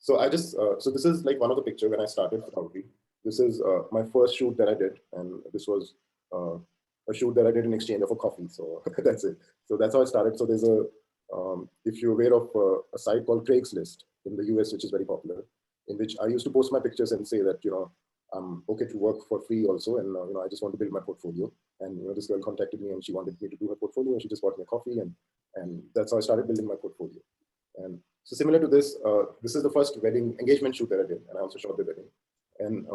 So I just, so this is like one of the pictures when I started photography. This is my first shoot that I did. And this was a shoot that I did in exchange of a coffee. So that's it. So that's how I started. So there's a, if you're aware of a site called Craigslist in the US, which is very popular, in which I used to post my pictures and say that, I'm okay to work for free also. And, I just want to build my portfolio. And, this girl contacted me and she wanted me to do her portfolio. And she just bought me a coffee. And that's how I started building my portfolio. And so similar to this, this is the first wedding engagement shoot that I did. And I also shot the wedding. And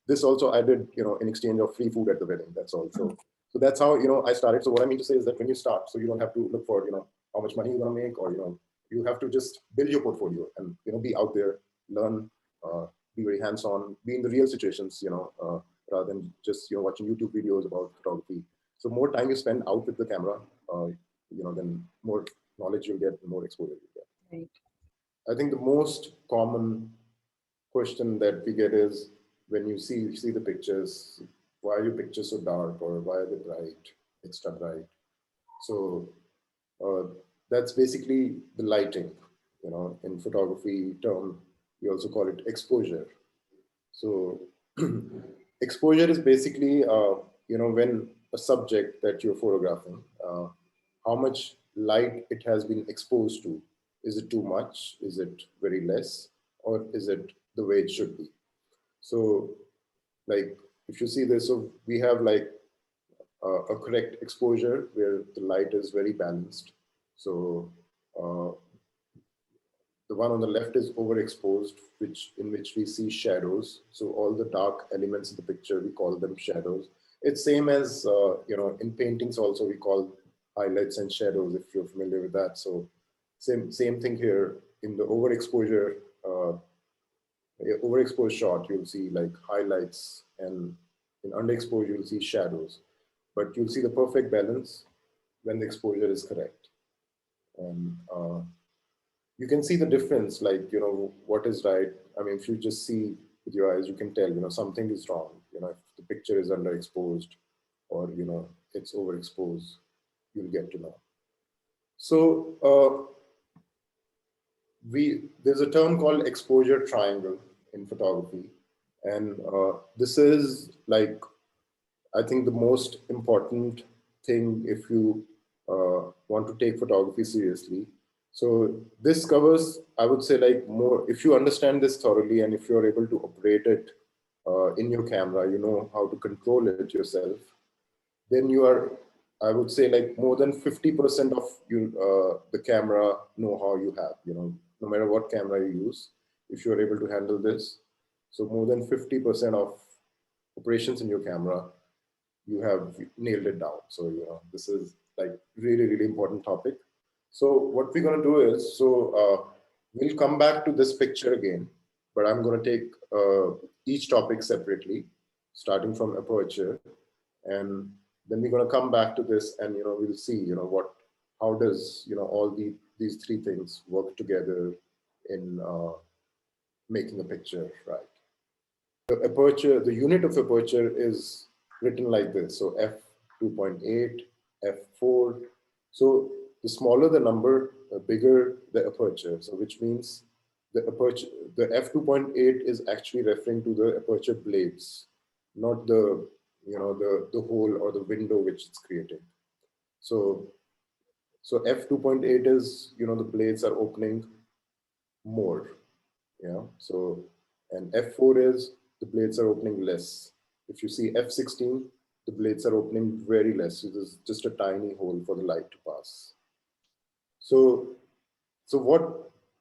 this also I did, in exchange of free food at the wedding. That's all. So that's how, I started. So what I mean to say is that when you start, so you don't have to look for, how much money you're going to make, or, you have to just build your portfolio and, be out there, learn, be very hands-on, be in the real situations, rather than just, watching YouTube videos about photography. So more time you spend out with the camera, then more knowledge you'll get, more exposure you'll get. Right. I think the most common question that we get is when you see the pictures, why are your pictures so dark, or why are they bright, extra bright? So that's basically the lighting. In photography term, we also call it exposure. So exposure is basically, when a subject that you're photographing, how much light it has been exposed to. Is it too much? Is it very less? Or is it the way it should be? So like, if you see this, so we have like a correct exposure where the light is very balanced. So the one on the left is overexposed, in which we see shadows. So all the dark elements in the picture, we call them shadows. It's same as, in paintings also, we call highlights and shadows, if you're familiar with that. So same thing here. In the overexposed shot, you'll see like highlights, and in underexposure, you'll see shadows. But you'll see the perfect balance when the exposure is correct. And you can see the difference, like, what is right. I mean, if you just see with your eyes, you can tell, something is wrong. If the picture is underexposed, or, it's overexposed, you'll get to know. So there's a term called exposure triangle in photography. And this is like, I think, the most important thing if you want to take photography seriously. So this covers, I would say, like, more, if you understand this thoroughly and if you're able to operate it in your camera, how to control it yourself, then you are, I would say, like, more than 50% of the camera know-how you have, no matter what camera you use, if you're able to handle this. So more than 50% of operations in your camera, you have nailed it down. So, this is like really, really important topic. So what we're going to do is, we'll come back to this picture again, but I'm going to take each topic separately, starting from aperture. And then we're going to come back to this, and, we'll see, how does, all these three things work together in making a picture, right? The aperture, the unit of aperture is written like this. So f2.8, f4. So the smaller the number, the bigger the aperture. So which means the aperture, the f2.8 is actually referring to the aperture blades, not the, the hole or the window which it's creating. So f2.8 is, the blades are opening more. Yeah. So, and f4 is the blades are opening less. If you see f16, the blades are opening very less. So there's just a tiny hole for the light to pass. So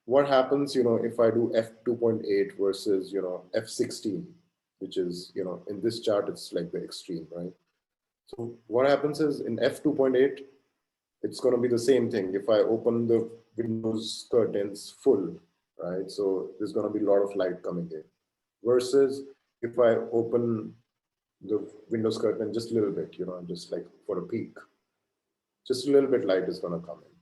what happens, if I do f2.8 versus, f16, which is, in this chart, it's like the extreme, right? So what happens is in f2.8, it's going to be the same thing. If I open the windows curtains full, right? So there's going to be a lot of light coming in. Versus if I open the windows curtain just a little bit, just like for a peek, just a little bit light is going to come in.